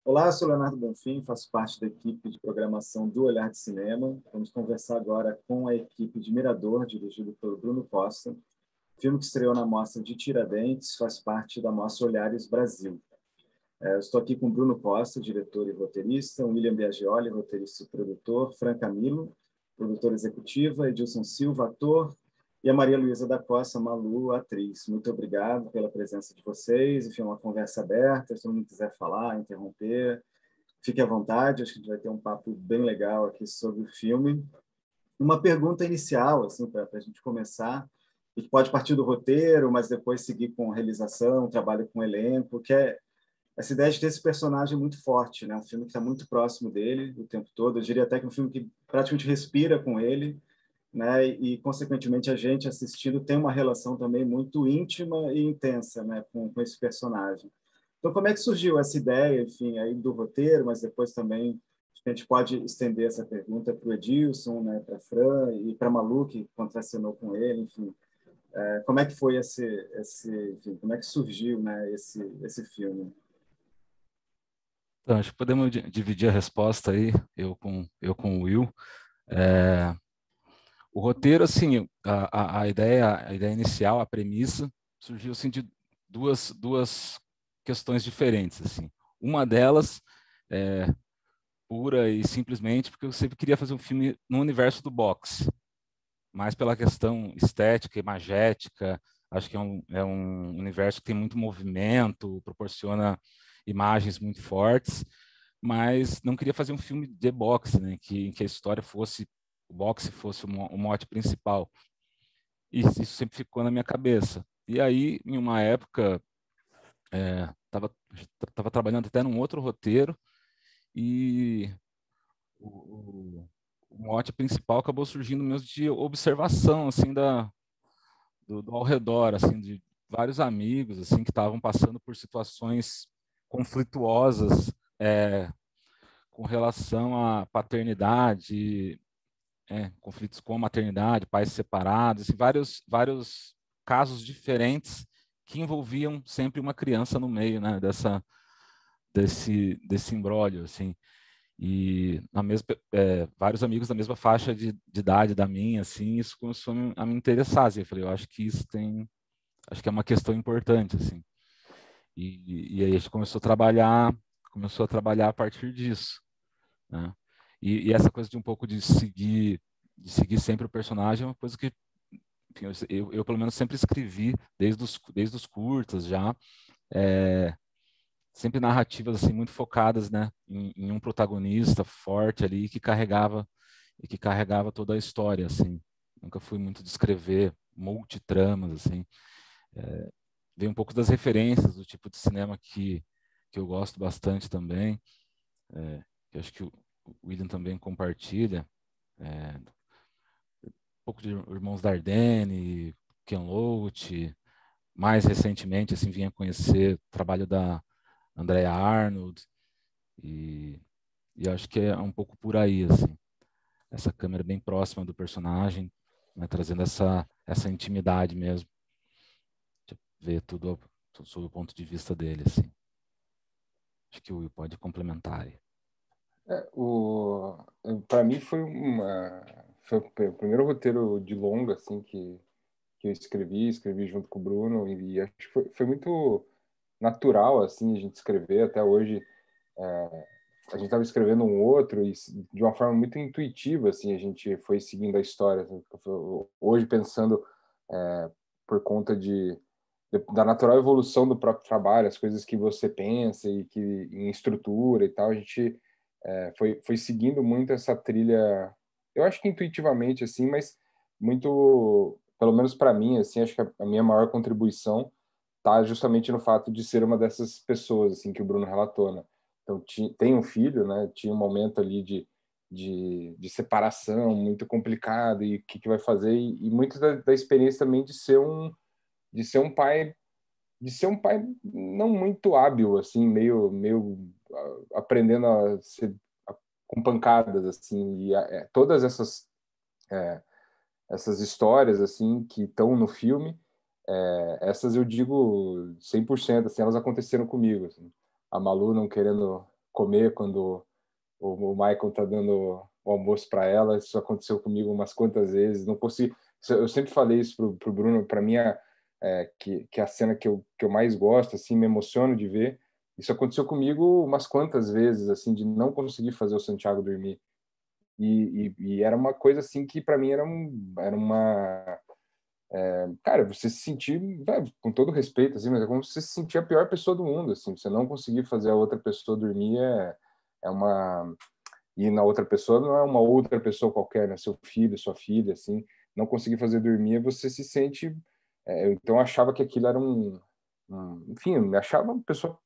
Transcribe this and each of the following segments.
Olá, eu sou Leonardo Bonfim, faço parte da equipe de programação do Olhar de Cinema. Vamos conversar agora com a equipe de Mirador, dirigido pelo Bruno Costa. O filme que estreou na Mostra de Tiradentes faz parte da Mostra Olhares Brasil. Eu estou aqui com Bruno Costa, diretor e roteirista, William Biagioli, roteirista e produtor, Fran Camilo, produtora executiva, Edilson Silva, ator, e a Maria Luísa da Costa, Malu, atriz. Muito obrigado pela presença de vocês. Enfim, é uma conversa aberta, se todo mundo quiser falar, interromper, fique à vontade. Acho que a gente vai ter um papo bem legal aqui sobre o filme. Uma pergunta inicial, assim, para a gente começar, e que pode partir do roteiro, mas depois seguir com realização, trabalho com elenco, que é essa ideia de ter esse personagem muito forte, né? Um filme que está muito próximo dele o tempo todo. Eu diria até que é um filme que praticamente respira com ele, né? E consequentemente a gente assistindo tem uma relação também muito íntima e intensa, né? Com esse personagem. Então, como é que surgiu essa ideia, enfim, aí do roteiro, mas depois também a gente pode estender essa pergunta para o Edilson, né? Para a Fran e para a Malu, que contracenou com ele, enfim. Como é que foi enfim, como é que surgiu, né? Esse filme? Então, acho que podemos dividir a resposta aí, eu com o Will. É, o roteiro, assim, a ideia inicial, a premissa, surgiu assim, de duas questões diferentes. Assim. Uma delas, é, pura e simplesmente, porque eu sempre queria fazer um filme no universo do boxe, mais pela questão estética, imagética. Acho que é um universo que tem muito movimento, proporciona imagens muito fortes, mas não queria fazer um filme de boxe, né? Em que a história fosse, o boxe fosse o mote principal. E isso sempre ficou na minha cabeça. E aí, em uma época, estava trabalhando até num outro roteiro e o mote principal acabou surgindo mesmo de observação, assim, do ao redor, assim, de vários amigos, assim, que estavam passando por situações conflituosas, com relação à paternidade, conflitos com a maternidade, pais separados, assim, vários casos diferentes que envolviam sempre uma criança no meio, né, desse imbróglio, assim. E vários amigos da mesma faixa de idade da minha, assim, isso começou a me interessar, assim. Eu falei, eu acho que acho que é uma questão importante, assim. E aí a gente começou a trabalhar a partir disso, né? E essa coisa de um pouco de seguir sempre o personagem é uma coisa que, enfim, eu pelo menos sempre escrevi desde os curtas já, é, sempre narrativas assim muito focadas, né, em um protagonista forte ali que carregava toda a história, assim. Nunca fui muito de escrever multitramas, assim. Veio um pouco das referências do tipo de cinema que eu gosto bastante também, que acho que o William também compartilha, um pouco de Irmãos Dardenne, Ken Loach. Mais recentemente, assim, vinha conhecer o trabalho da Andrea Arnold, e, e acho que é um pouco por aí, assim, essa câmera bem próxima do personagem, né, trazendo essa intimidade mesmo, de ver tudo sob o ponto de vista dele, assim. Acho que o Will pode complementar aí. Para mim foi o primeiro roteiro de longa assim que eu escrevi junto com o Bruno e acho que foi muito natural assim a gente escrever até hoje. A gente estava escrevendo um outro e de uma forma muito intuitiva assim a gente foi seguindo a história assim. Hoje pensando por conta da natural evolução do próprio trabalho, as coisas que você pensa e que em estrutura e tal, a gente foi seguindo muito essa trilha, eu acho que intuitivamente assim, mas muito, pelo menos para mim, assim, acho que a minha maior contribuição tá justamente no fato de ser uma dessas pessoas assim que o Bruno relatou, né? Então tem um filho, né? Tinha um momento ali de separação muito complicado e o que vai fazer e muito da experiência também de ser um pai não muito hábil assim, meio aprendendo a ser com pancadas assim e todas essas histórias assim que estão no filme, essas eu digo 100% assim, elas aconteceram comigo assim. A Malu não querendo comer quando o Michael tá dando o almoço para ela. Isso aconteceu comigo umas quantas vezes. Não consigo. Eu sempre falei isso pro Bruno. Para mim, que é a cena que eu mais gosto, assim, me emociono de ver. Isso aconteceu comigo umas quantas vezes, assim, de não conseguir fazer o Santiago dormir. E era uma coisa assim que para mim era uma cara, você se sentir, com todo respeito, assim, mas é como se você se sentir a pior pessoa do mundo, assim, você não conseguir fazer a outra pessoa dormir é uma... E na outra pessoa não é uma outra pessoa qualquer, né? Seu filho, sua filha, assim, não conseguir fazer dormir, você se sente... então eu achava que aquilo era enfim, eu me achava uma pessoa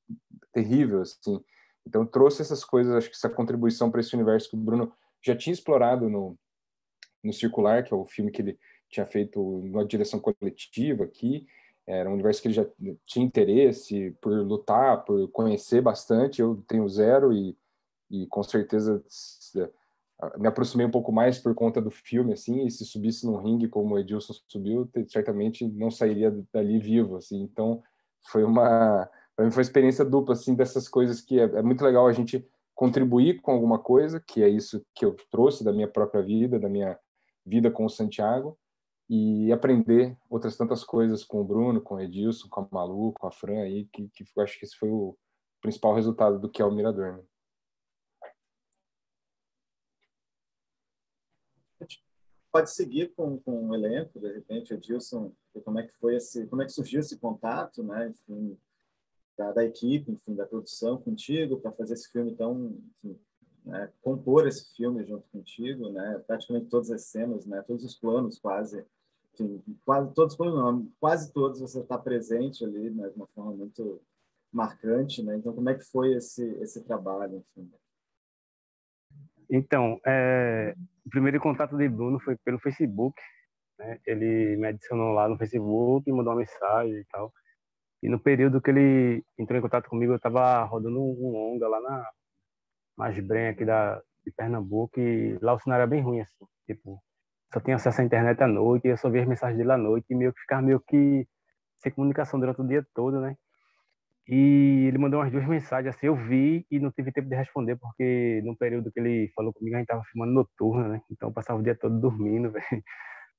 terrível, assim. Então eu trouxe essas coisas, acho que essa contribuição para esse universo que o Bruno já tinha explorado no Circular, que é o filme que ele tinha feito numa direção coletiva aqui. Era um universo que ele já tinha interesse por lutar, por conhecer bastante. Eu tenho zero e com certeza me aproximei um pouco mais por conta do filme, assim, e se subisse num ringue como o Edilson subiu, certamente não sairia dali vivo, assim. Então, para mim foi uma experiência dupla, assim, dessas coisas que é muito legal a gente contribuir com alguma coisa, que é isso que eu trouxe da minha própria vida, da minha vida com o Santiago, e aprender outras tantas coisas com o Bruno, com o Edilson, com a Malu, com a Fran aí, que eu acho que esse foi o principal resultado do que é o Mirador, né? A gente pode seguir com o elenco, de repente, Edilson, como é que foi como é que surgiu esse contato, né? Enfim, da equipe, enfim, da produção contigo para fazer esse filme tão, enfim, né, compor esse filme junto contigo, né? Praticamente todas as cenas, né? Todos os planos, quase, enfim, quase todos os planos, não, quase todos você está presente ali, né, de uma forma muito marcante, né? Então, como é que foi esse trabalho, enfim? Então, o primeiro contato de Bruno foi pelo Facebook, né? Ele me adicionou lá no Facebook, mandou uma mensagem e tal. E no período que ele entrou em contato comigo, eu estava rodando um longa lá na Masbrenha aqui de Pernambuco, e lá o sinal era bem ruim, assim. Tipo, só tinha acesso à internet à noite, e eu só via as mensagens dele à noite, e meio que ficava meio que sem comunicação durante o dia todo, né? E ele mandou umas duas mensagens, assim, eu vi e não tive tempo de responder, porque no período que ele falou comigo, a gente tava filmando noturno, né? Então eu passava o dia todo dormindo, velho.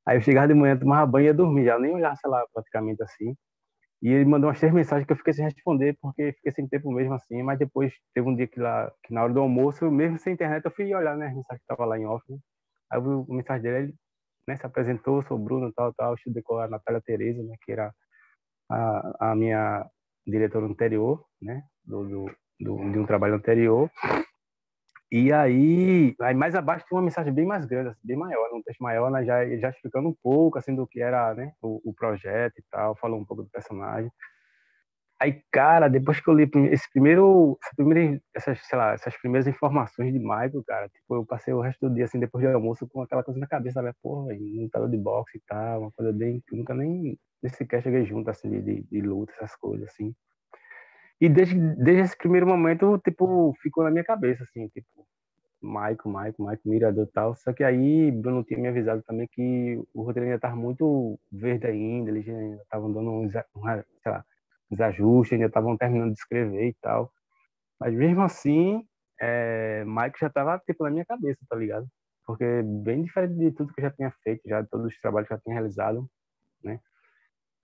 Aí eu chegava de manhã, tomava banho e ia dormir, já nem olhava, sei lá, praticamente assim. E ele mandou umas três mensagens que eu fiquei sem responder, porque fiquei sem tempo mesmo assim, mas depois teve um dia que na hora do almoço, mesmo sem internet, eu fui olhar, né, as mensagens que estavam lá em off, né? Aí eu vi a mensagem dele, ele, né, se apresentou, sou o Bruno, tal, estudei com a Natália Tereza, né, que era a minha diretora anterior, né, de um trabalho anterior. E aí mais abaixo tem uma mensagem bem mais grande, assim, bem maior, um texto maior, né, já explicando um pouco assim do que era, né, o projeto e tal, falou um pouco do personagem. Aí, cara, depois que eu li essas, sei lá, essas primeiras informações de Michael, cara, tipo, eu passei o resto do dia, assim, depois do almoço, com aquela coisa na cabeça, sabe? Porra, velho, lutador de boxe e tal, uma coisa bem, que eu nunca nem sequer cheguei junto, assim, de luta, essas coisas, assim. E desde esse primeiro momento, tipo, ficou na minha cabeça, assim, tipo, Michael, Mirador e tal. Só que aí, Bruno tinha me avisado também que o roteiro ainda estava muito verde ainda, eles ainda estavam dando sei lá, uns ajustes, ainda estavam terminando de escrever e tal. Mas mesmo assim, Michael já estava, tipo, na minha cabeça, tá ligado? Porque bem diferente de tudo que eu já tinha feito, já de todos os trabalhos que eu já tinha realizado, né?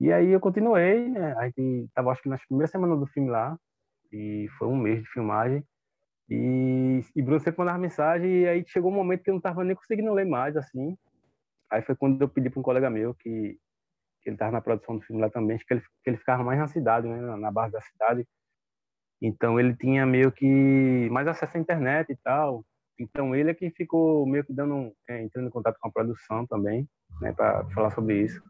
E aí eu continuei, né? A gente tava, acho que nas primeiras semanas do filme lá, e foi um mês de filmagem. E Bruno sempre mandava mensagem, e aí chegou um momento que eu não tava nem conseguindo ler mais, assim. Aí foi quando eu pedi para um colega meu, que ele tava na produção do filme lá também, que ele ficava mais na cidade, né? Na base da cidade. Então ele tinha meio que mais acesso à internet e tal. Então ele é que ficou meio que entrando em contato com a produção também, né? Para falar sobre isso.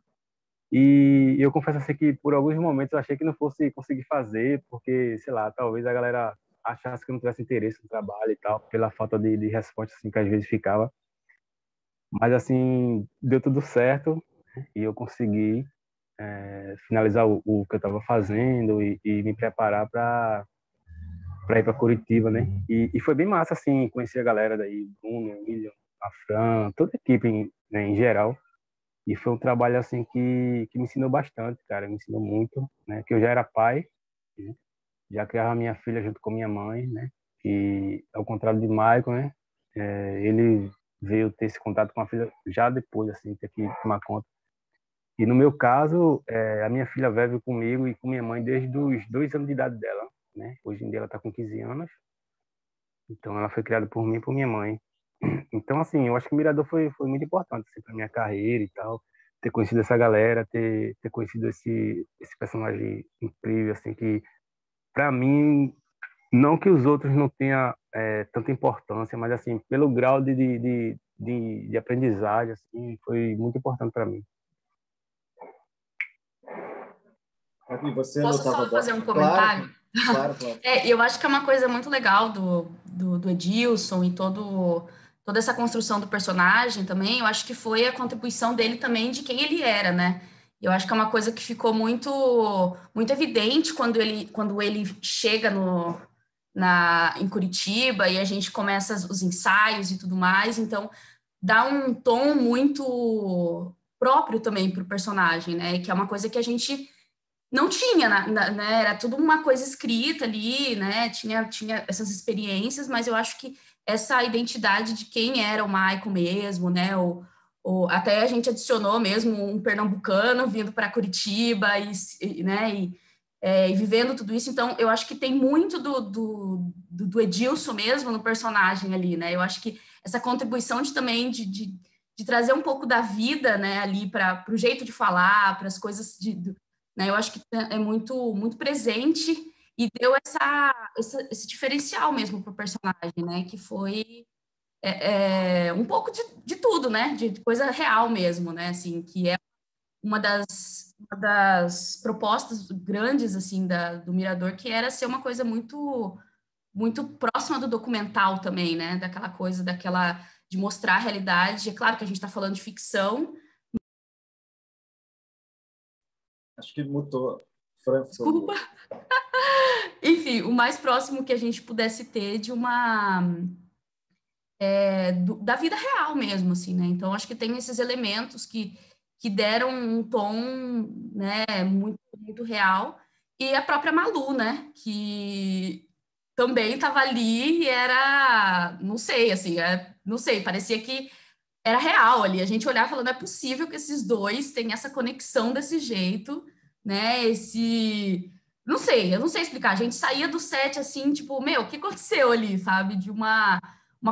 E eu confesso assim que por alguns momentos eu achei que não fosse conseguir fazer, porque, sei lá, talvez a galera achasse que eu não tivesse interesse no trabalho e tal, pela falta de resposta assim, que às vezes ficava. Mas assim, deu tudo certo e eu consegui finalizar o que eu estava fazendo e me preparar para ir para Curitiba, né? E foi bem massa, assim, conhecer a galera daí, Bruno, William, a Fran, toda a equipe né, em geral. E foi um trabalho assim que me ensinou bastante, cara, me ensinou muito, né? Que eu já era pai, né? Já criava minha filha junto com minha mãe, né? que, ao contrário de Michael, né, ele veio ter esse contato com a filha já depois, assim, ter que tomar conta. E no meu caso, a minha filha vive comigo e com minha mãe desde os 2 anos de idade dela, né? Hoje em dia ela está com 15 anos, então ela foi criada por mim e por minha mãe. Então, assim, eu acho que o Mirador foi muito importante assim, para minha carreira e tal, ter conhecido essa galera, ter conhecido esse personagem incrível, assim, que para mim, não que os outros não tenham tanta importância, mas assim, pelo grau de aprendizagem, assim, foi muito importante para mim. Aqui, você Posso lutava só fazer um boxe? comentário? Claro, claro. Eu acho que é uma coisa muito legal do Edilson e toda essa construção do personagem também. Eu acho que foi a contribuição dele também de quem ele era, né? Eu acho que é uma coisa que ficou muito evidente quando ele chega em Curitiba e a gente começa os ensaios e tudo mais. Então, dá um tom muito próprio também para o personagem, né? Que é uma coisa que a gente não tinha, né? Era tudo uma coisa escrita ali, né? Tinha essas experiências, mas eu acho que essa identidade de quem era o Michael mesmo, né? Até a gente adicionou mesmo um pernambucano vindo para Curitiba né? E vivendo tudo isso. Então, eu acho que tem muito do Edilson mesmo no personagem ali, né? Eu acho que essa contribuição de trazer um pouco da vida, né? Ali para o jeito de falar, para as coisas né? Eu acho que é muito presente e deu esse diferencial mesmo para o personagem, né? Que foi um pouco de tudo, né? De coisa real mesmo, né? Assim, que é uma das propostas grandes assim do Mirador, que era ser uma coisa muito próxima do documental também, né? Daquela coisa, de mostrar a realidade. É claro que a gente está falando de ficção. Acho que mutou. Desculpa. Enfim, o mais próximo que a gente pudesse ter de da vida real mesmo, assim, né? Então, acho que tem esses elementos que deram um tom, né, muito real. E a própria Malu, né? Que também estava ali e era, não sei, assim, não sei, parecia que era real ali. A gente olhava e falando, não é possível que esses dois tenham essa conexão desse jeito, né? Não sei, eu não sei explicar. A gente saía do set assim, tipo, meu, o que aconteceu ali, sabe? De uma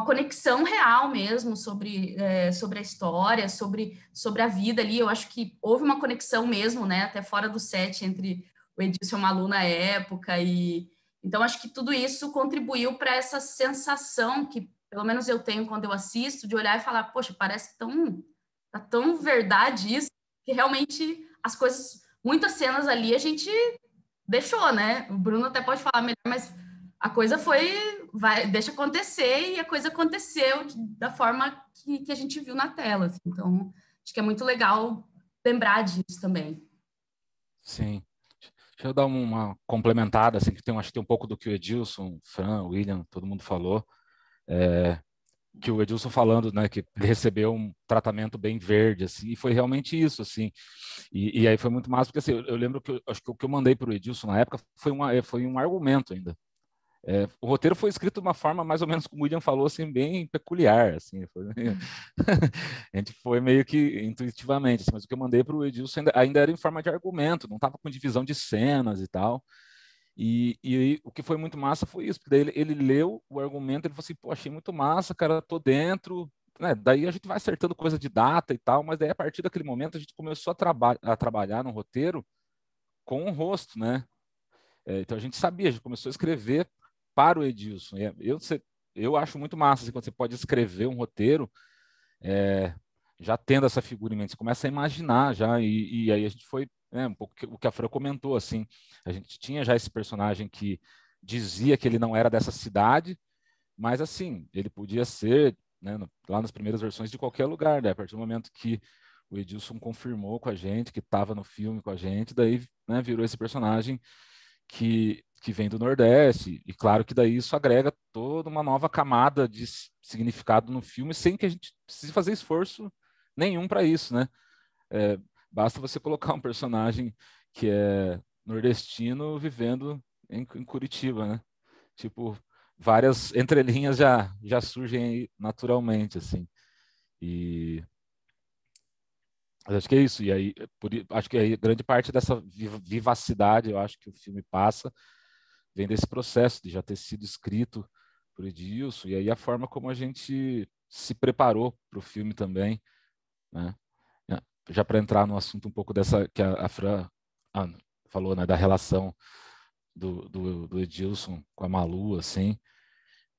conexão real mesmo sobre a história, sobre a vida ali. Eu acho que houve uma conexão mesmo, né? Até fora do set entre o Edilson e o Malu na época. Então, acho que tudo isso contribuiu para essa sensação que pelo menos eu tenho quando eu assisto, de olhar e falar, poxa, parece tá tão verdade isso, que realmente as coisas, muitas cenas ali a gente deixou, né? O Bruno até pode falar melhor, mas a coisa deixa acontecer e a coisa aconteceu da forma que a gente viu na tela. Assim. Então, acho que é muito legal lembrar disso também. Sim. Deixa eu dar uma complementada, assim, acho que tem um pouco do que o Edilson, o Fran, o William, todo mundo falou. Que o Edilson falando, né, que ele recebeu um tratamento bem verde, assim, e foi realmente isso, assim, e aí foi muito massa, porque assim, eu lembro que acho que o que eu mandei para o Edilson na época foi um argumento ainda. O roteiro foi escrito de uma forma mais ou menos como o William falou, assim, bem peculiar, assim, a gente foi meio que intuitivamente, assim, mas o que eu mandei para o Edilson ainda era em forma de argumento, não estava com divisão de cenas e tal. E o que foi muito massa foi isso, porque daí ele leu o argumento, ele falou assim, pô, achei muito massa, cara, tô dentro, né? Daí a gente vai acertando coisa de data e tal, mas daí a partir daquele momento a gente começou a trabalhar no roteiro com o rosto, né? Então a gente sabia, a gente começou a escrever para o Edilson. Eu acho muito massa assim, quando você pode escrever um roteiro já tendo essa figura em mente, você começa a imaginar já, e aí a gente foi, né, um pouco o que a Fran comentou, assim, a gente tinha já esse personagem que dizia que ele não era dessa cidade, mas assim, ele podia ser, né, lá nas primeiras versões de qualquer lugar, né, a partir do momento que o Edilson confirmou com a gente, que estava no filme com a gente, daí, né, virou esse personagem que vem do Nordeste, e claro que daí isso agrega toda uma nova camada de significado no filme, sem que a gente precise fazer esforço nenhum para isso, né? Basta você colocar um personagem que é nordestino vivendo em Curitiba, né? Tipo, várias entrelinhas já surgem aí naturalmente, assim. E acho que é isso. E aí, acho que aí, grande parte dessa vivacidade, eu acho que o filme passa, vem desse processo de já ter sido escrito por Edilson, e aí a forma como a gente se preparou para o filme também, né? Já para entrar no assunto um pouco dessa que a Fran falou, né, da relação do Edilson com a Malu, assim,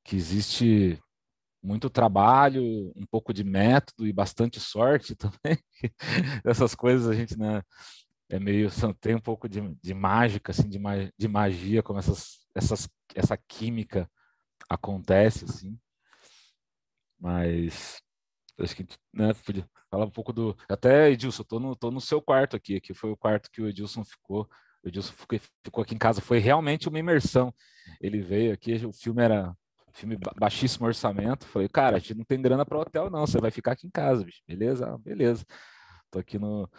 que existe muito trabalho, um pouco de método e bastante sorte também. Essas coisas a gente, né, é meio tem um pouco de mágica, assim, de magia, como essa química acontece, assim. Mas acho que, né, podia falar um pouco do... Até, Edilson, tô no seu quarto aqui foi o quarto que o Edilson ficou. O Edilson ficou aqui em casa, foi realmente uma imersão. Ele veio aqui, o filme era filme baixíssimo orçamento. Falei, cara, a gente não tem grana para hotel, não, você vai ficar aqui em casa, bicho. Beleza? Ah, beleza. Tô aqui no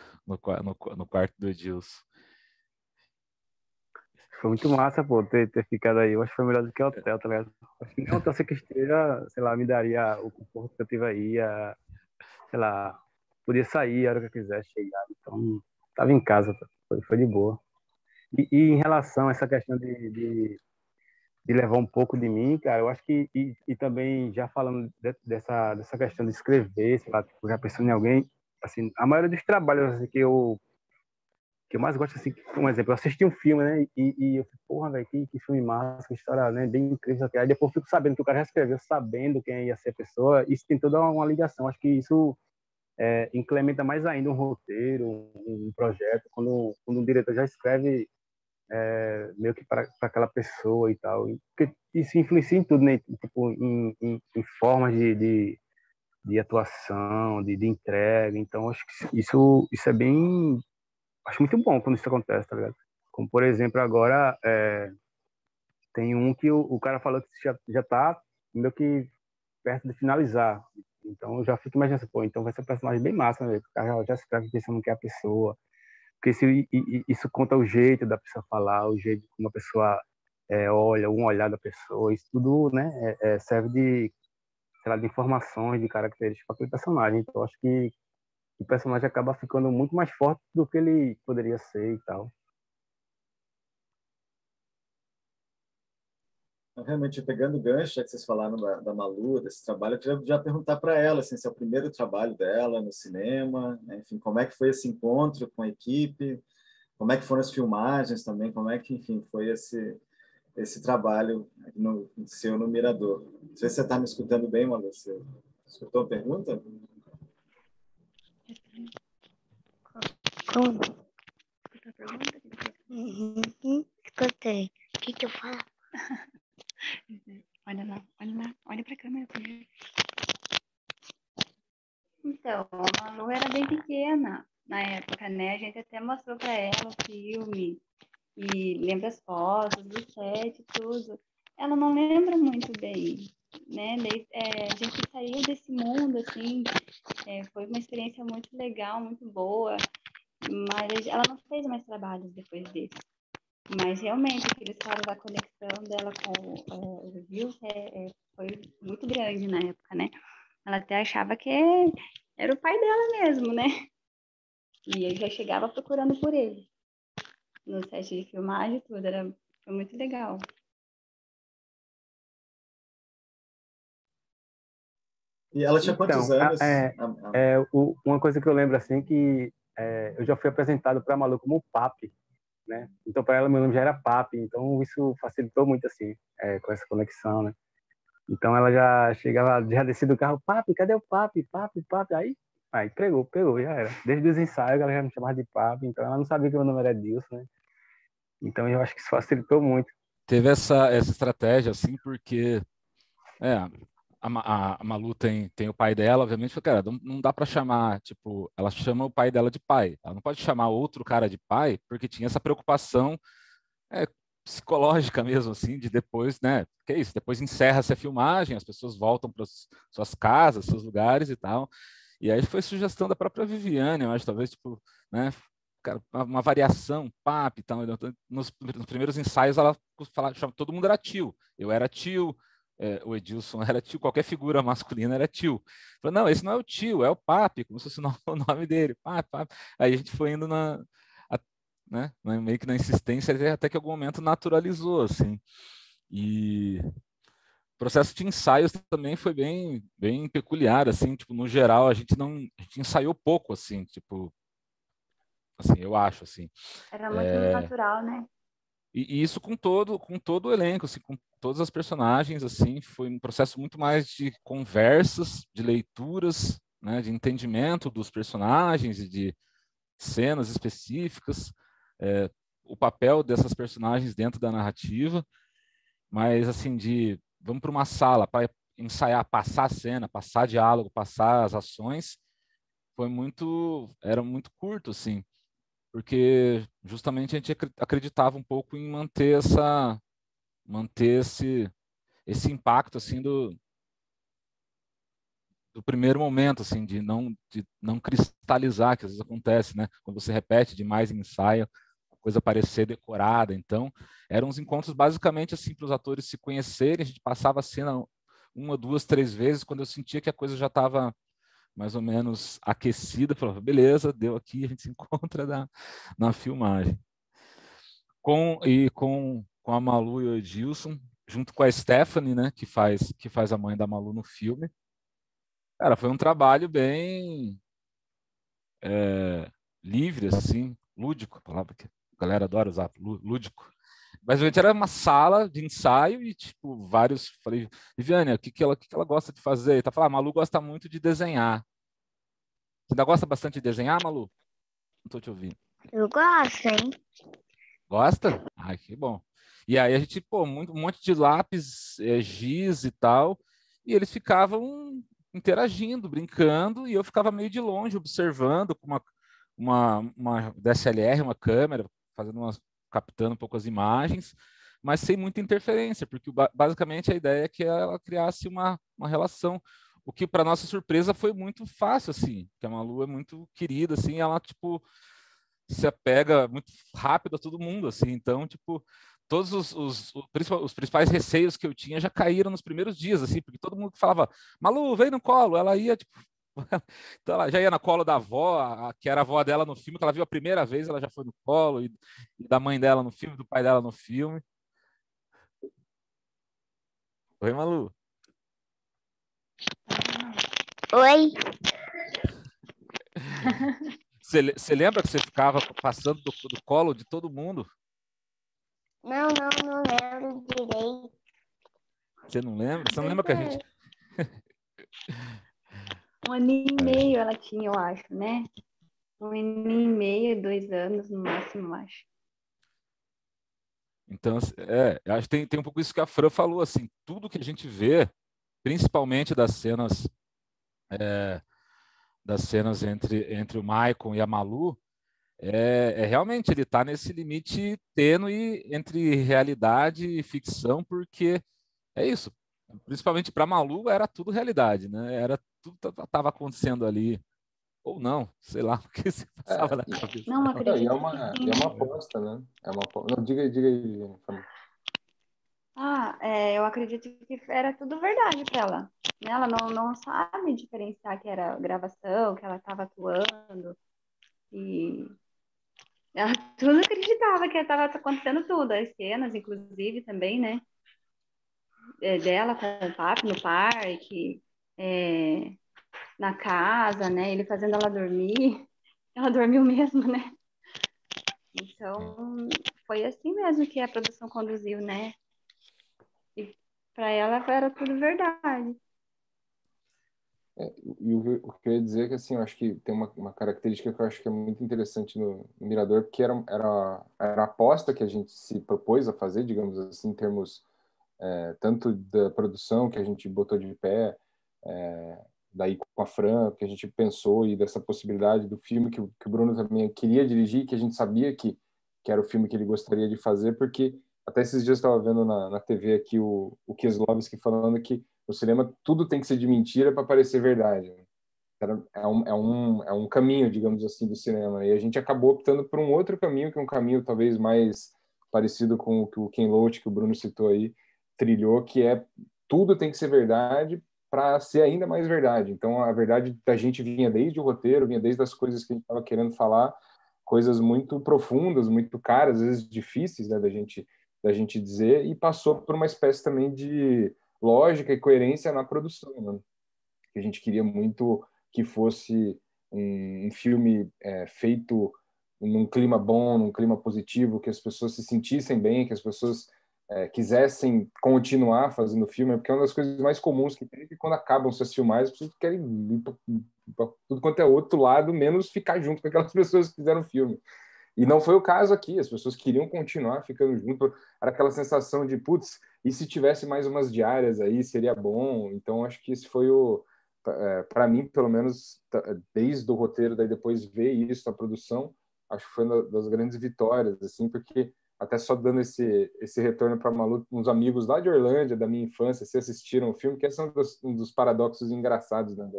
quarto do Edilson. Foi muito massa, pô, ter ficado aí. Eu acho que foi melhor do que hotel, tá ligado? Acho que nem hotel Cinco Estrelas, sei lá, me daria o conforto que eu tive aí, sei lá, podia sair a hora que eu quisesse chegar. Então, tava em casa, foi de boa. E em relação a essa questão de levar um pouco de mim, cara, eu acho que, e também já falando dessa questão de escrever, sei lá, tipo, já pensando em alguém, assim, a maioria dos trabalhos assim, que eu mais gosto, assim, um exemplo, eu assisti um filme, né, e eu fico, porra, velho, que filme massa, que história, né, bem incrível, aí depois eu fico sabendo que o cara já escreveu, sabendo quem ia ser a pessoa, isso tem toda uma ligação, acho que isso incrementa mais ainda um roteiro, um projeto, quando um diretor já escreve meio que para aquela pessoa e tal, porque isso influencia em tudo, né, tipo, em formas de atuação, de entrega, então acho que isso é bem, acho muito bom quando isso acontece, tá ligado? Como, por exemplo, agora tem um que o cara falou que já tá meio que perto de finalizar. Então eu já fico imaginando assim, pô, então vai ser um personagem bem massa, né? O cara já escreve pensando que é a pessoa. Porque isso conta o jeito da pessoa falar, o jeito como a pessoa olha, um olhar da pessoa, isso tudo, né, serve sei lá, de informações, de características para aquele personagem. Então eu acho que o personagem acaba ficando muito mais forte do que ele poderia ser e tal. Realmente, pegando o gancho, já que vocês falaram da Malu, desse trabalho, eu queria já perguntar para ela, assim, se é o primeiro trabalho dela no cinema, né? Enfim, como é que foi esse encontro com a equipe, como é que foram as filmagens também, como é que, enfim, foi esse trabalho seu no Mirador. Não sei se você está me escutando bem, Malu, você escutou a pergunta? Como? Escutou a pergunta? Escutei. O que eu falo? Olha lá, olha pra câmera primeiro. Então, a Malu era bem pequena na época, né? A gente até mostrou pra ela o filme e lembra as fotos do set e tudo. Ela não lembra muito bem, né? A gente saiu desse mundo, assim, foi uma experiência muito legal, muito boa, mas ela não fez mais trabalhos depois desse. Mas realmente, aquela história da conexão dela com o Reviews foi muito grande na época, né? Ela até achava que era o pai dela mesmo, né? E eu já chegava procurando por ele. No set de filmagem e tudo, foi muito legal. E ela tinha quantos anos? Uma coisa que eu lembro, assim, que eu já fui apresentado para a Malu como Papi, né? Então, para ela, meu nome já era Papi, então isso facilitou muito, assim, com essa conexão, né? Então, ela já chegava, já descia do carro, Papi, cadê o Papi? Papi, Papi. Aí pegou, já era. Desde os ensaios, ela já me chamava de Papi, então ela não sabia que meu nome era Dilson, né? Então, eu acho que isso facilitou muito. Teve essa estratégia, assim, porque a Malu tem o pai dela, obviamente, cara, não dá para chamar, tipo, ela chama o pai dela de pai. Ela não pode chamar outro cara de pai, porque tinha essa preocupação psicológica mesmo, assim, de depois, né? Que é isso, depois encerra-se a filmagem, as pessoas voltam para suas casas, seus lugares e tal. E aí foi sugestão da própria Viviane, eu acho, talvez, tipo, né? Uma variação, papo e tal. Nos primeiros ensaios, ela falava, todo mundo era tio. Eu era tio, o Edilson era tio, qualquer figura masculina era tio. Falei, não, esse não é o tio, é o Papi, como se fosse o nome dele, Papi, Papi. Aí a gente foi indo né, meio que na insistência, até que em algum momento naturalizou, assim. E o processo de ensaios também foi bem peculiar, assim, tipo, no geral, a gente ensaiou pouco, assim, tipo, assim, eu acho, assim. Era muito natural, né? E isso com todo o elenco, assim, com todas as personagens, assim, foi um processo muito mais de conversas, de leituras, né, de entendimento dos personagens e de cenas específicas, o papel dessas personagens dentro da narrativa, mas assim vamos para uma sala para ensaiar, passar a cena, passar diálogo, passar as ações, era muito curto, assim, porque justamente a gente acreditava um pouco em manter esse impacto assim do primeiro momento, assim, de não cristalizar, que às vezes acontece, né? Quando você repete demais em ensaio, a coisa parecer decorada. Então, eram uns encontros basicamente assim para os atores se conhecerem. A gente passava a cena uma, duas, três vezes. Quando eu sentia que a coisa já estava mais ou menos aquecida, eu falava, beleza, deu aqui, a gente se encontra na filmagem. Com a Malu e o Edilson, junto com a Stephanie, né, que faz a mãe da Malu no filme. Cara, foi um trabalho bem livre, assim, lúdico, a palavra que a galera adora usar, lúdico. Mas a gente era uma sala de ensaio e, tipo, vários. Falei, Viviane, o que ela gosta de fazer? Tá falando, a Malu gosta muito de desenhar. Você ainda gosta bastante de desenhar, Malu? Não tô te ouvindo. Eu gosto, hein? Gosta? Ai, que bom. E aí a gente, pô, um monte de lápis, giz e tal, e eles ficavam interagindo, brincando, e eu ficava meio de longe, observando com uma DSLR, uma câmera, captando um pouco as imagens, mas sem muita interferência, porque basicamente a ideia é que ela criasse uma relação. O que, para nossa surpresa, foi muito fácil, assim, que a Malu é muito querida, assim, ela, tipo, se apega muito rápido a todo mundo, assim. Então, tipo, todos os principais receios que eu tinha já caíram nos primeiros dias, assim, porque todo mundo que falava, Malu, vem no colo, ela ia, tipo, então ela já ia no colo da avó, que era a avó dela no filme, que ela viu a primeira vez, ela já foi no colo, e da mãe dela no filme, do pai dela no filme. Oi, Malu. Oi. Você lembra que você ficava passando do colo de todo mundo? Não lembro direito. Você não lembra? Você não lembra que a gente... 1 ano e meio ela tinha, eu acho, né? 1 ano e meio, 2 anos no máximo, eu acho. Então, eu acho que tem um pouco isso que a Fran falou, assim, tudo que a gente vê, principalmente das cenas entre o Maicon e a Malu, realmente ele está nesse limite tênue entre realidade e ficção, porque é isso. Principalmente para a Malu era tudo realidade, né? Era tudo estava acontecendo ali, ou não, sei lá o que se passava na cabeça. Não, acredito é que uma sim. aposta, né? É uma aposta. Não, diga aí, Viviane. Eu acredito que era tudo verdade para ela. Né? Ela não sabe diferenciar que era gravação, que ela estava atuando. E ela tudo acreditava que estava acontecendo tudo, as cenas, inclusive, também, né? Dela com o papi no parque, na casa, né? Ele fazendo ela dormir. Ela dormiu mesmo, né? Então, foi assim mesmo que a produção conduziu, né? E para ela era tudo verdade. E o que eu ia dizer é que, assim, eu acho que tem uma característica que eu acho que é muito interessante no Mirador, porque era a aposta que a gente se propôs a fazer, digamos assim, em termos tanto da produção que a gente botou de pé, daí com a Fran, que a gente pensou, e dessa possibilidade do filme que o Bruno também queria dirigir, que a gente sabia que era o filme que ele gostaria de fazer, porque até esses dias eu estava vendo na TV aqui o Kieslowski falando que no cinema tudo tem que ser de mentira para parecer verdade. É um caminho, digamos assim, do cinema. E a gente acabou optando por um outro caminho, que é um caminho talvez mais parecido com o que o Ken Loach, que o Bruno citou aí, trilhou, que é tudo tem que ser verdade para ser ainda mais verdade. Então, a verdade da gente vinha desde o roteiro, vinha desde as coisas que a gente estava querendo falar, coisas muito profundas, muito caras, às vezes difíceis, né, da gente dizer, e passou por uma espécie também de lógica e coerência na produção, né? Que a gente queria muito que fosse um filme feito num clima bom, num clima positivo, que as pessoas se sentissem bem, que as pessoas quisessem continuar fazendo filme, porque é uma das coisas mais comuns que tem, que quando acabam suas filmagens, as pessoas querem ir para tudo quanto é outro lado, menos ficar junto com aquelas pessoas que fizeram o filme. E não foi o caso aqui, as pessoas queriam continuar ficando junto, era aquela sensação de, putz, e se tivesse mais umas diárias aí, seria bom. Então, acho que esse foi para mim, pelo menos, desde o roteiro, daí depois ver isso na produção, acho que foi uma das grandes vitórias, assim, porque até só dando esse retorno para Malu, uns amigos lá de Orlândia, da minha infância, se assistiram o filme, que esse é um dos paradoxos engraçados, né,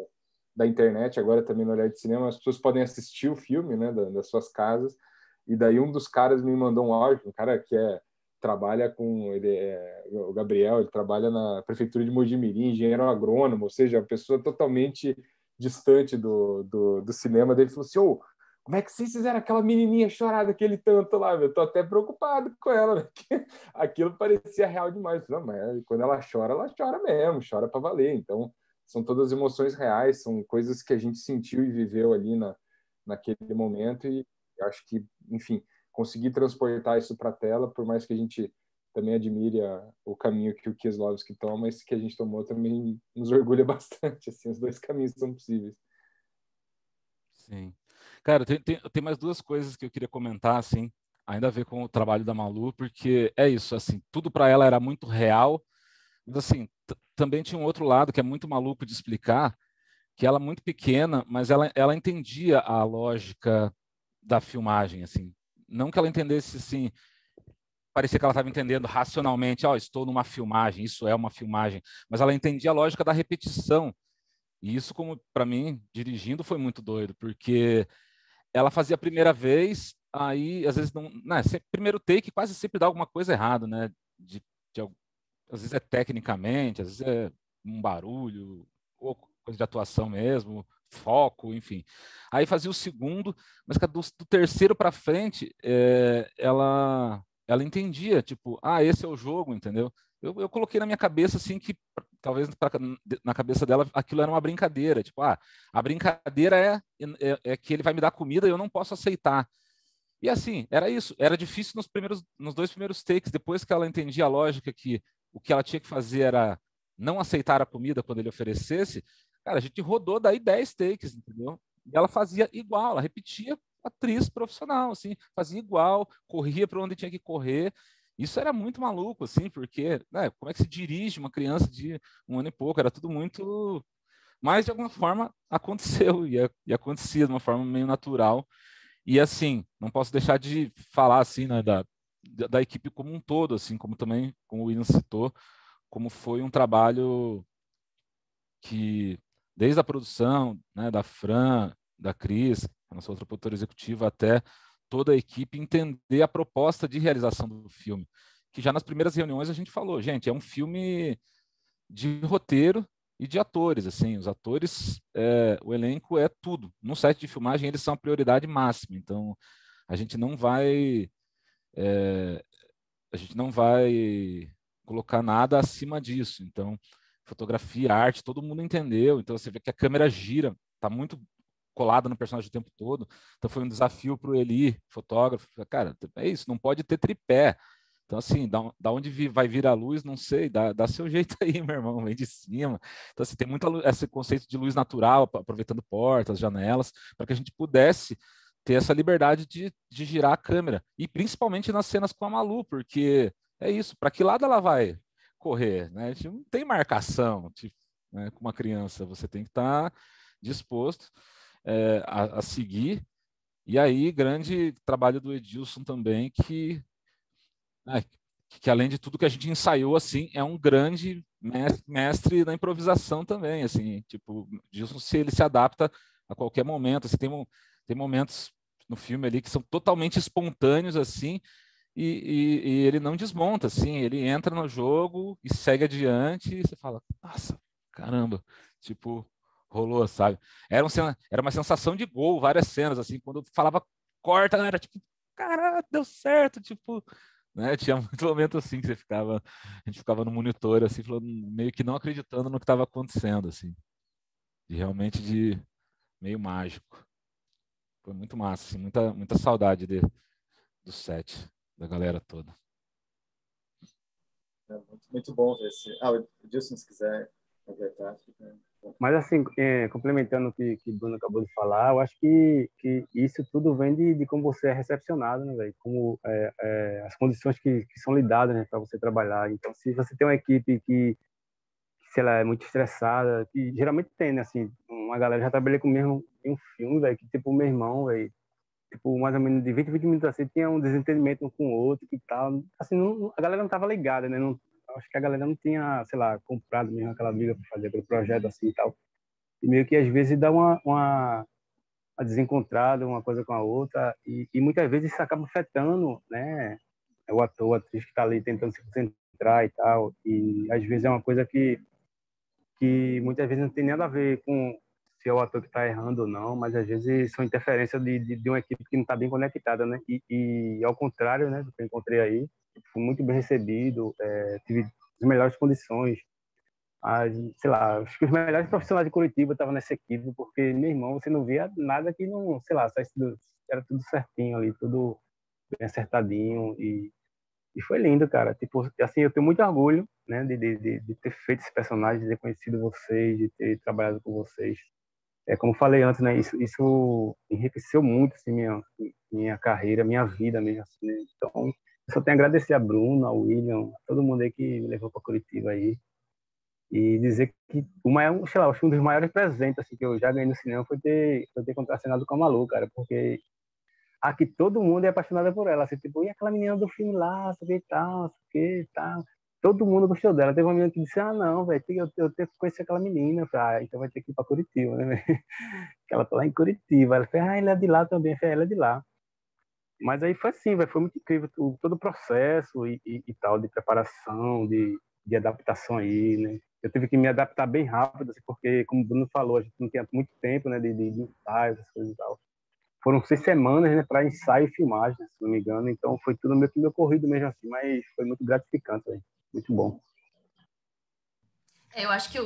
da internet, agora também no Olhar de Cinema, as pessoas podem assistir o filme, né, das suas casas, e daí um dos caras me mandou um áudio, um cara que trabalha com, o Gabriel, ele trabalha na prefeitura de Mojimirim, engenheiro agrônomo, ou seja, uma pessoa totalmente distante do cinema. Dele falou assim, ô, como é que vocês fizeram aquela menininha chorar daquele tanto lá? Eu tô até preocupado com ela, né? Porque aquilo parecia real demais. Não, mas quando ela chora mesmo, chora para valer. Então, são todas emoções reais, são coisas que a gente sentiu e viveu ali naquele momento, e acho que, enfim, conseguir transportar isso para a tela, por mais que a gente também admire o caminho que o Kieslowski toma, esse que a gente tomou também nos orgulha bastante, assim, os dois caminhos são possíveis. Sim. Cara, tem mais duas coisas que eu queria comentar, assim, ainda a ver com o trabalho da Malu, porque é isso, assim, tudo para ela era muito real, mas assim, também tinha um outro lado que é muito maluco de explicar, que ela é muito pequena, mas ela entendia a lógica da filmagem, assim, não que ela entendesse, assim, parecia que ela estava entendendo racionalmente, ó, estou numa filmagem, isso é uma filmagem, mas ela entendia a lógica da repetição, e isso, como para mim, dirigindo, foi muito doido, porque ela fazia a primeira vez, aí às vezes não primeiro take quase sempre dá alguma coisa errada, né? De, às vezes é tecnicamente, às vezes é um barulho, ou coisa de atuação mesmo, foco, enfim. Aí fazia o segundo, mas do terceiro para frente, ela entendia, tipo, esse é o jogo, entendeu? Eu coloquei na minha cabeça assim que talvez na cabeça dela aquilo era uma brincadeira, tipo, a brincadeira é que ele vai me dar comida e eu não posso aceitar. E assim, era isso, era difícil nos dois primeiros takes, depois que ela entendia a lógica que o que ela tinha que fazer era não aceitar a comida quando ele oferecesse, cara, a gente rodou daí 10 takes, entendeu? E ela fazia igual, ela repetia atriz profissional, assim, fazia igual, corria para onde tinha que correr. Isso era muito maluco, assim, porque, né, como é que se dirige uma criança de 1 ano e pouco? Era tudo muito... Mas, de alguma forma, aconteceu, e acontecia de uma forma meio natural. E, assim, não posso deixar de falar, assim, né, da equipe como um todo, assim, como também, como o William citou, como foi um trabalho que, desde a produção, né, da Fran, da Cris, a nossa outra produtora executiva, até toda a equipe entender a proposta de realização do filme. Que já nas primeiras reuniões a gente falou, gente, é um filme de roteiro e de atores, assim, os atores, o elenco é tudo. No set de filmagem eles são a prioridade máxima, então a gente não vai colocar nada acima disso. Então, fotografia, arte, todo mundo entendeu. Então você vê que a câmera gira, está muito colada no personagem o tempo todo. Então foi um desafio para o Eli, fotógrafo. Cara, é isso, não pode ter tripé. Então, assim, da onde vai vir a luz, não sei, dá seu jeito aí, meu irmão, vem de cima. Então, assim, tem muito esse conceito de luz natural, aproveitando portas, janelas, para que a gente pudesse ter essa liberdade de girar a câmera. E principalmente nas cenas com a Malu, porque é isso, para que lado ela vai correr? Né? A gente não tem marcação, tipo, né, com uma criança, você tem que estar disposto a seguir. E aí, grande trabalho do Edilson também, que além de tudo que a gente ensaiou, assim, é um grande mestre da improvisação também, assim, tipo, Edilson, se ele se adapta a qualquer momento, assim, tem momentos no filme ali que são totalmente espontâneos, assim, e ele não desmonta, assim, ele entra no jogo e segue adiante, e você fala, nossa, caramba, tipo, rolou, sabe? Era uma sensação de gol, várias cenas, assim, quando eu falava corta, era tipo, caralho, deu certo, tipo, né? Tinha muito momento assim que a gente ficava no monitor, assim, falando, meio que não acreditando no que estava acontecendo, assim, realmente de meio mágico. Foi muito massa, assim, muita saudade do set, da galera toda. É muito bom ver esse... o Edilson, se quiser completar, fica... Mas, assim, complementando o que o Bruno acabou de falar, eu acho que isso tudo vem de como você é recepcionado, né, velho? Como as condições que são lhe dadas, né, para você trabalhar. Então, se você tem uma equipe que, sei lá, é muito estressada, que geralmente tem, né, assim, uma galera, já trabalhei com o mesmo em um filme, velho, que, tipo, o meu irmão, velho, tipo, mais ou menos de 20 minutos, assim, tinha um desentendimento um com o outro e tal. Assim, a galera não tava ligada, né? Não, acho que a galera não tinha, sei lá, comprado mesmo aquela briga para fazer aquele projeto assim e tal. E meio que às vezes dá uma desencontrada uma coisa com a outra e muitas vezes isso acaba afetando, né, o ator, a atriz que está ali tentando se concentrar e tal, e às vezes é uma coisa que muitas vezes não tem nada a ver com se é o ator que está errando ou não, mas às vezes são interferências de uma equipe que não está bem conectada, né, e ao contrário, né, do que eu encontrei aí, fui muito bem recebido, tive as melhores condições, sei lá, acho que os melhores profissionais de Curitiba estavam nessa equipe, porque, meu irmão, você não via nada que não, sei lá, era tudo certinho ali, tudo bem acertadinho, e foi lindo, cara. Tipo, assim, eu tenho muito orgulho, né, de ter feito esse personagem, de ter conhecido vocês, de ter trabalhado com vocês. Como eu falei antes, né, isso enriqueceu muito, assim, minha carreira, minha vida mesmo, assim, né? Então, eu só tenho a agradecer a Bruno, a William, a todo mundo aí que me levou para Curitiba aí. E dizer que o maior, sei lá, acho que um dos maiores presentes assim, que eu já ganhei no cinema foi ter contracenado com a Malu, cara, porque aqui todo mundo é apaixonado por ela, assim, tipo, e aquela menina do filme lá, sabe e tal, sei o que, tal. Todo mundo gostou dela. Teve uma menina que disse, não, velho, eu tenho que conhecer aquela menina. Eu falei, então vai ter que ir pra Curitiba, né, velho? Que ela tá lá em Curitiba. Ela falou, ele é de lá também. Eu falei, ela é de lá. Mas aí foi assim, velho, foi muito incrível todo o processo e tal, de preparação, de adaptação aí, né? Eu tive que me adaptar bem rápido, assim, porque, como o Bruno falou, a gente não tinha muito tempo, né, de ensaio, essas coisas e tal. Foram 6 semanas, né, para ensaio e filmagem, se não me engano, então foi tudo meio que meu corrido mesmo assim, mas foi muito gratificante, véio. Muito bom. Eu acho que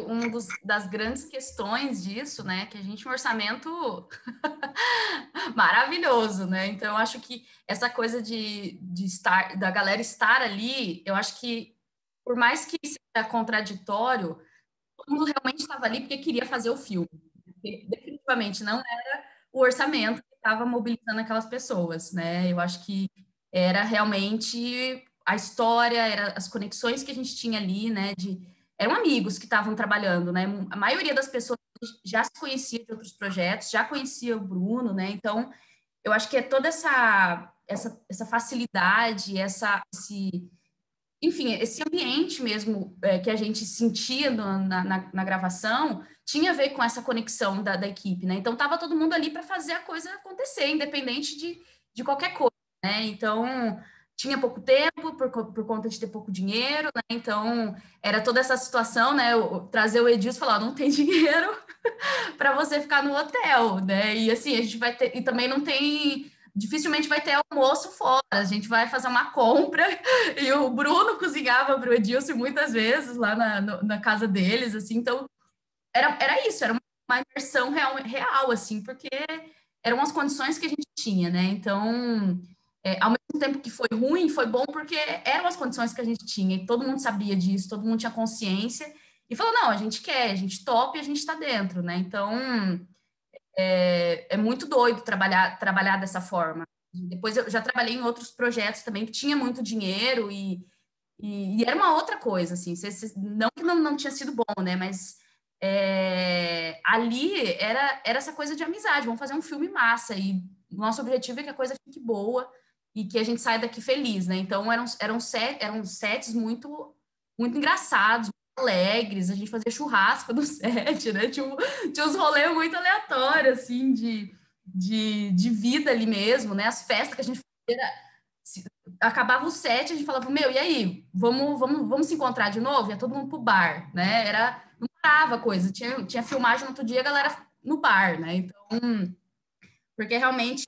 das grandes questões disso, né, que a gente tem um orçamento maravilhoso, né? Então, eu acho que essa coisa da galera estar ali, eu acho que, por mais que seja contraditório, todo mundo realmente estava ali porque queria fazer o filme. Porque, definitivamente, não era o orçamento que estava mobilizando aquelas pessoas, né? Eu acho que era realmente a história, era as conexões que a gente tinha ali, né? Eram amigos que estavam trabalhando, né? A maioria das pessoas já se conhecia de outros projetos, já conhecia o Bruno, né? Então, eu acho que é toda essa facilidade, enfim, esse ambiente mesmo que a gente sentia na gravação tinha a ver com essa conexão da equipe, né? Então, tava todo mundo ali para fazer a coisa acontecer, independente de qualquer coisa, né? Então, tinha pouco tempo por conta de ter pouco dinheiro, né? Então, era toda essa situação, né? Trazer o Edilson e falar, não tem dinheiro para você ficar no hotel, né? E assim, a gente vai ter... E também não tem... Dificilmente vai ter almoço fora, a gente vai fazer uma compra e o Bruno cozinhava para o Edilson muitas vezes lá na casa deles, assim, então era isso, era uma imersão real, assim, porque eram as condições que a gente tinha, né? Então, ao mesmo tempo que foi ruim, foi bom porque eram as condições que a gente tinha e todo mundo sabia disso, todo mundo tinha consciência e falou, não, a gente quer, a gente topa e a gente está dentro, né? Então, é muito doido trabalhar dessa forma. Depois eu já trabalhei em outros projetos também que tinha muito dinheiro e era uma outra coisa, assim, não que não tinha sido bom, né, mas ali era essa coisa de amizade, vamos fazer um filme massa e o nosso objetivo é que a coisa fique boa e que a gente saia daqui feliz, né, então eram sets muito, muito engraçados, alegres, a gente fazia churrasco no set, né? Tinha uns rolês muito aleatórios, assim, de vida ali mesmo, né? As festas que a gente fazia, acabava o set, a gente falava, meu, e aí? Vamos se encontrar de novo? Ia todo mundo pro bar, né? Não parava a coisa. Tinha filmagem no outro dia, a galera no bar, né? Então, porque realmente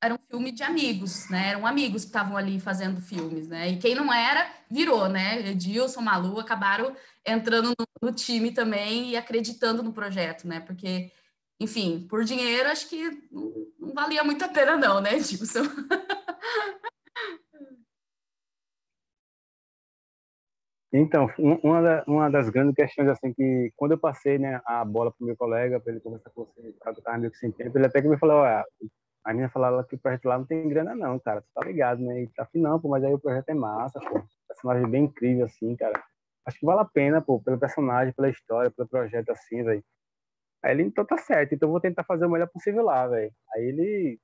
era um filme de amigos, né? Eram amigos que estavam ali fazendo filmes, né? E quem não era, virou, né? Edilson, Malu, acabaram entrando no time também e acreditando no projeto, né? Porque, enfim, por dinheiro, acho que não valia muito a pena não, né, Edilson? Então, uma das grandes questões, assim, que quando eu passei, né, a bola para o meu colega, para ele conversar com você, para eu estava meio que sem tempo, ele até que me falou, olha, a menina falava que o projeto lá não tem grana não, cara, tu tá ligado, né? E tá assim, não, pô, mas aí o projeto é massa, pô, personagem bem incrível, assim, cara. Acho que vale a pena, pô, pelo personagem, pela história, pelo projeto, assim, velho. Aí ele, então tá certo, então eu vou tentar fazer o melhor possível lá, velho. Aí ele,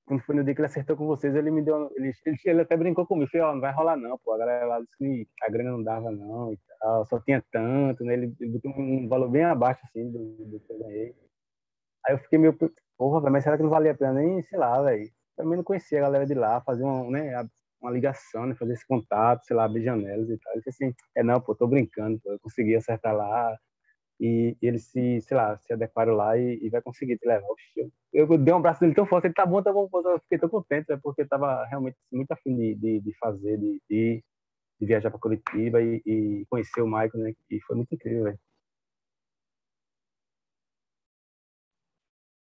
quando foi no dia que ele acertou com vocês, ele me deu, ele até brincou comigo, falei, ó, não vai rolar não, pô, a galera lá disse que a grana não dava não e tal, só tinha tanto, né? Ele botou um valor bem abaixo, assim, do que eu ganhei. Aí eu fiquei meio, porra, velho, mas será que não valia a pena nem, sei lá, velho. Também não conhecia a galera de lá, fazer uma ligação, né, fazer esse contato, sei lá, abrir janelas e tal. Ele disse assim, não, pô, tô brincando, pô, eu consegui acertar lá e eles sei lá, se adequaram lá e vai conseguir te levar. Oxi, eu dei um abraço dele tão forte, ele tá bom, pô, eu fiquei tão contente, né, porque eu tava realmente muito afim de fazer, de viajar para Curitiba e conhecer o Michael, né, e foi muito incrível, velho.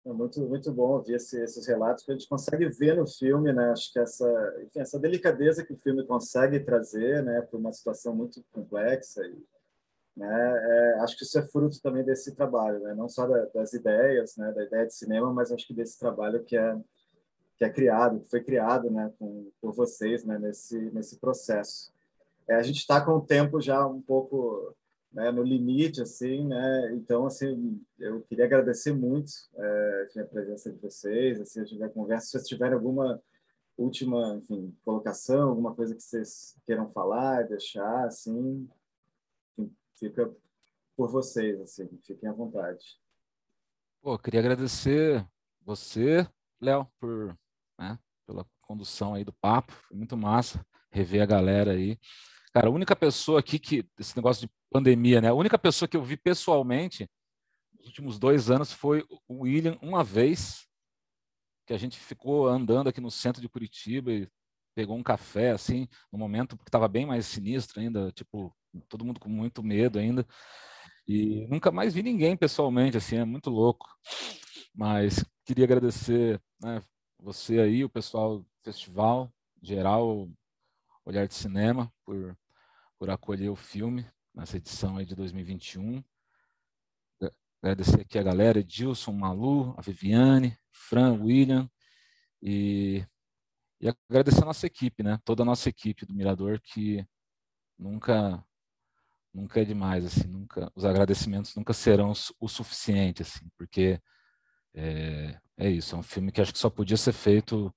É muito bom ouvir esses relatos, que a gente consegue ver no filme, né? Acho que essa delicadeza que o filme consegue trazer, né, para uma situação muito complexa, né? Acho que isso é fruto também desse trabalho, né? Não só das ideias, né, da ideia de cinema, mas acho que desse trabalho que é criado, que foi criado, né, por vocês, né, nesse processo. A gente está com o tempo já um pouco, né, no limite, assim, né? Então, assim, eu queria agradecer muito, enfim, a presença de vocês, assim, a gente vai conversa. Se vocês tiverem alguma última, enfim, colocação, alguma coisa que vocês queiram falar, deixar, assim, enfim, fica por vocês, assim, fiquem à vontade. Pô, queria agradecer você, Léo, né, pela condução aí do papo. Foi muito massa rever a galera aí. Cara, a única pessoa aqui esse negócio de pandemia, né? A única pessoa que eu vi pessoalmente nos últimos 2 anos foi o William, uma vez, que a gente ficou andando aqui no centro de Curitiba e pegou um café, assim, no momento, porque estava bem mais sinistro ainda, tipo, todo mundo com muito medo ainda. E nunca mais vi ninguém pessoalmente, assim, é muito louco. Mas queria agradecer, né, você aí, o pessoal do festival, geral, Olhar de Cinema, por acolher o filme nessa edição aí de 2021. Agradecer aqui a galera, Edilson, Malu, a Viviane, Fran, William, e agradecer a nossa equipe, né? Toda a nossa equipe do Mirador, que nunca é demais, assim, os agradecimentos nunca serão o suficiente, assim, porque é isso, é um filme que acho que só podia ser feito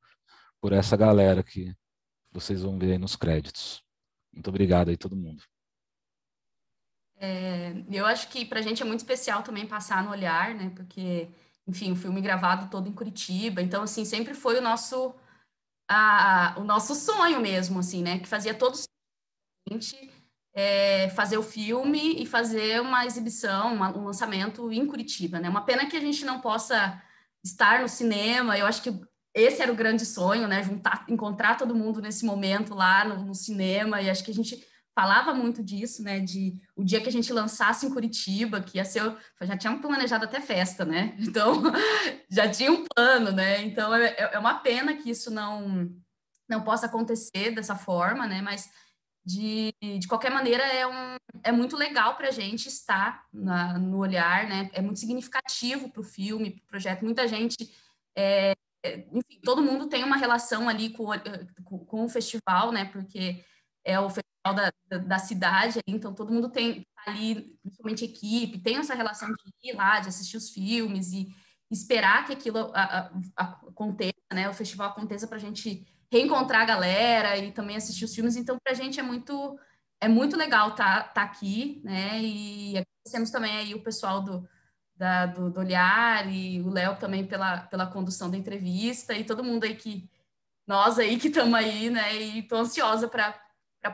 por essa galera que vocês vão ver aí nos créditos. Muito obrigado aí todo mundo. Eu acho que para a gente é muito especial também passar no Olhar, né? Porque, enfim, o filme gravado todo em Curitiba, então, assim, sempre foi o nosso sonho mesmo, assim, né? Que fazia todo sentido fazer o filme e fazer uma exibição, um lançamento em Curitiba, né? Uma pena que a gente não possa estar no cinema. Eu acho que esse era o grande sonho, né? Encontrar todo mundo nesse momento lá no cinema. E acho que a gente falava muito disso, né? De o dia que a gente lançasse em Curitiba, que ia ser, já tínhamos planejado até festa, né? Então já tinha um plano, né? Então é uma pena que isso não possa acontecer dessa forma, né? Mas de qualquer maneira, é muito legal para a gente estar no Olhar, né? É muito significativo para o filme, para o projeto. Muita gente, enfim, todo mundo tem uma relação ali com o festival, né? Porque é o festival da cidade, então todo mundo tem ali, principalmente equipe, tem essa relação de ir lá, de assistir os filmes e esperar que aquilo aconteça, né? O festival aconteça para a gente reencontrar a galera e também assistir os filmes. Então, para a gente é muito legal tá aqui, né? E agradecemos também aí o pessoal do Olhar e o Léo também pela condução da entrevista e todo mundo aí que nós aí que estamos aí, né? E estou ansiosa para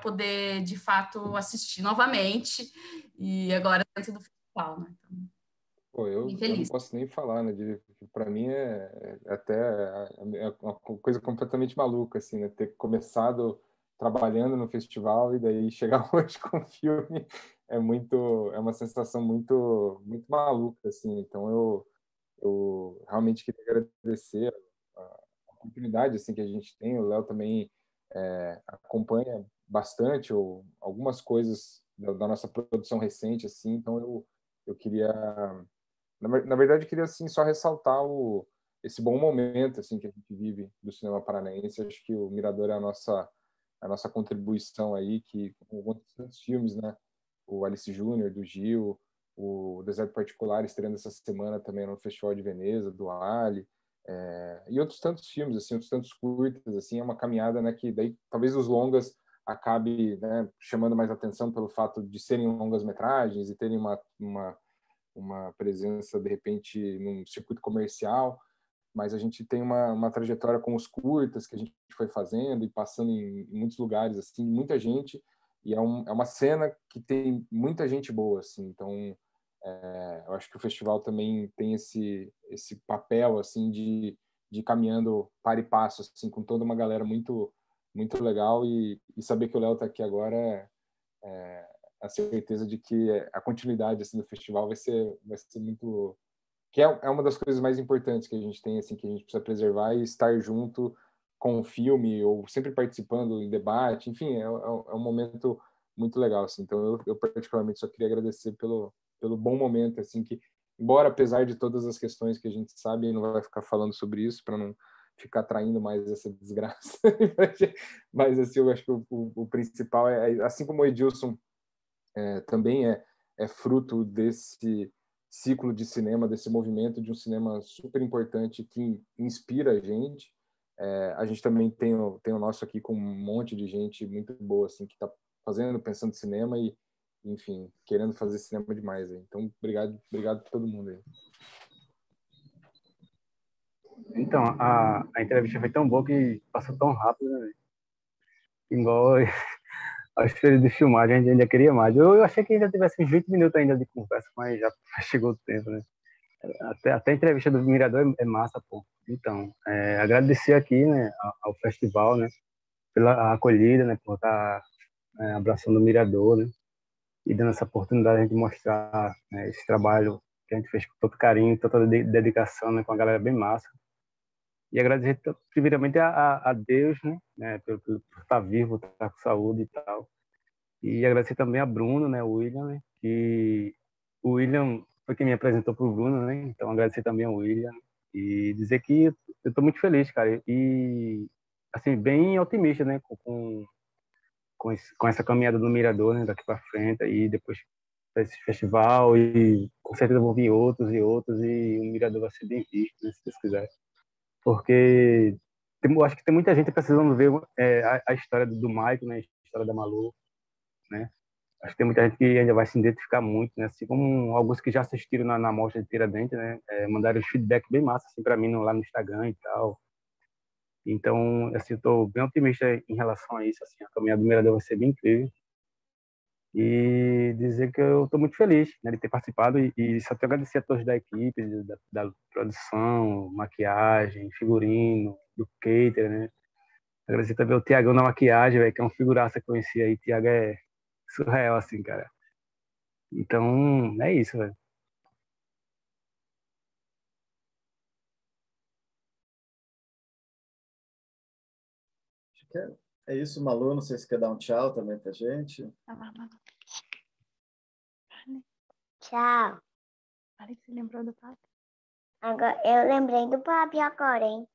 poder, de fato, assistir novamente. E agora dentro do festival, né? Então, Pô, bem eu não feliz. posso nem falar, né? Para mim é até uma coisa completamente maluca, assim, né? Ter começado trabalhando no festival e daí chegar hoje com o filme é uma sensação muito maluca, assim. Então eu realmente queria agradecer a oportunidade assim que a gente tem. O Léo também acompanha bastante algumas coisas da nossa produção recente, assim. Então eu queria na verdade, eu queria assim só ressaltar esse bom momento assim que a gente vive do cinema paranaense. Acho que o Mirador é a nossa contribuição aí, que com tantos filmes, né? O Alice Júnior, do Gil, o Deserto Particular estreando essa semana também no Festival de Veneza, do Ali, e outros tantos filmes, assim, outros tantos curtas, assim, é uma caminhada, né? Que daí talvez os longas acabe, né, chamando mais atenção pelo fato de serem longas metragens e terem uma presença, de repente, num circuito comercial, mas a gente tem uma trajetória com os curtas que a gente foi fazendo e passando em muitos lugares, assim, muita gente, e é uma cena que tem muita gente boa, assim, então eu acho que o festival também tem esse papel, assim, de ir caminhando para e passo, assim, com toda uma galera muito legal, e saber que o Léo está aqui agora a certeza de que a continuidade assim do festival vai ser muito, que é uma das coisas mais importantes que a gente tem, assim, que a gente precisa preservar, e estar junto com o filme ou sempre participando em debate, enfim, é um momento muito legal, assim. Então eu particularmente só queria agradecer pelo bom momento, assim, que embora apesar de todas as questões que a gente sabe, não vai ficar falando sobre isso para não ficar traindo mais essa desgraça, mas assim, eu acho que o principal assim como o Edilson também é fruto desse ciclo de cinema, desse movimento de um cinema super importante que inspira a gente. A gente também tem o nosso aqui com um monte de gente muito boa, assim, que está fazendo, pensando em cinema e, enfim, querendo fazer cinema demais. Aí. Então, obrigado a todo mundo aí. Então, a entrevista foi tão boa que passou tão rápido, né? Igual aos períodos de filmagem, a gente ainda queria mais. Eu achei que ainda tivesse uns 20 minutos ainda de conversa, mas já chegou o tempo, né? Até a entrevista do Mirador é massa, pô. Então, agradecer aqui, né, ao festival, né, pela acolhida, né, por estar abraçando o Mirador, né, e dando essa oportunidade de mostrar, né, esse trabalho que a gente fez com todo carinho, toda dedicação, né, com a galera bem massa. E agradecer primeiramente a Deus, né, por estar vivo, estar com saúde e tal. E agradecer também a Bruno, né, o William, né, que o William foi quem me apresentou para o Bruno, né, então agradecer também ao William e dizer que eu estou muito feliz, cara, e assim, bem otimista, né, com essa caminhada do Mirador, né, daqui para frente, e depois esse festival, e com certeza vão vir outros e outros, e o Mirador vai ser bem visto, né, se Deus quiser. Porque eu acho que tem muita gente precisando ver a história do Michael, né, a história da Malu, né? Acho que tem muita gente que ainda vai se identificar muito, né? Assim como alguns que já assistiram na mostra de Tiradentes, né? Mandaram os feedback bem massa assim para mim lá no Instagram e tal. Então, assim, eu tô bem otimista em relação a isso, assim, a caminhada do Mirador vai ser bem incrível. E dizer que eu estou muito feliz, né, de ter participado e só tenho a agradecer a todos da equipe, da produção, maquiagem, figurino, do cater, né? Agradecer também ao Tiagão na maquiagem, véio, que é um figuraça que eu conheci aí. Tiago é surreal, assim, cara. Então, é isso, velho. Acho que é isso, Malu. Não sei se quer dar um tchau também pra gente. Tchau. Olha que você lembrou do papo. Agora, eu lembrei do papo agora, hein?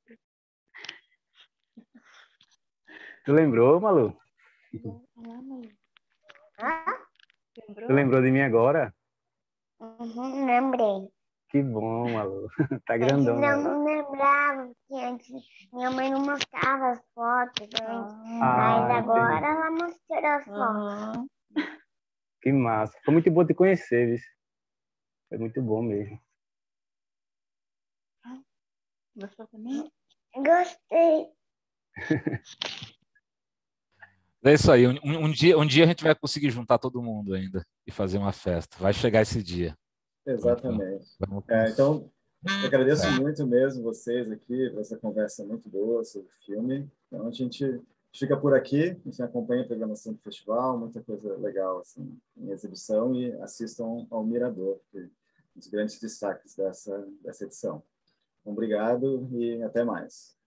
Tu lembrou, Malu? Hã? Tu lembrou de mim agora? Uhum, lembrei. Que bom, Malu. Tá Antes eu grandona. não lembrava, porque antes minha mãe não mostrava as fotos antes, mas agora Entendi. ela mostrou as fotos. Que massa. Foi muito bom te conhecer, viu? Foi muito bom mesmo. Gostou também? Gostei. É isso aí. Um dia a gente vai conseguir juntar todo mundo ainda e fazer uma festa. Vai chegar esse dia. Exatamente. Então, eu agradeço muito mesmo vocês aqui por essa conversa muito boa sobre o filme. Então, a gente fica por aqui, a gente acompanha a programação do festival, muita coisa legal assim, em exibição, e assistam ao Mirador, que é um dos grandes destaques dessa edição. Obrigado e até mais.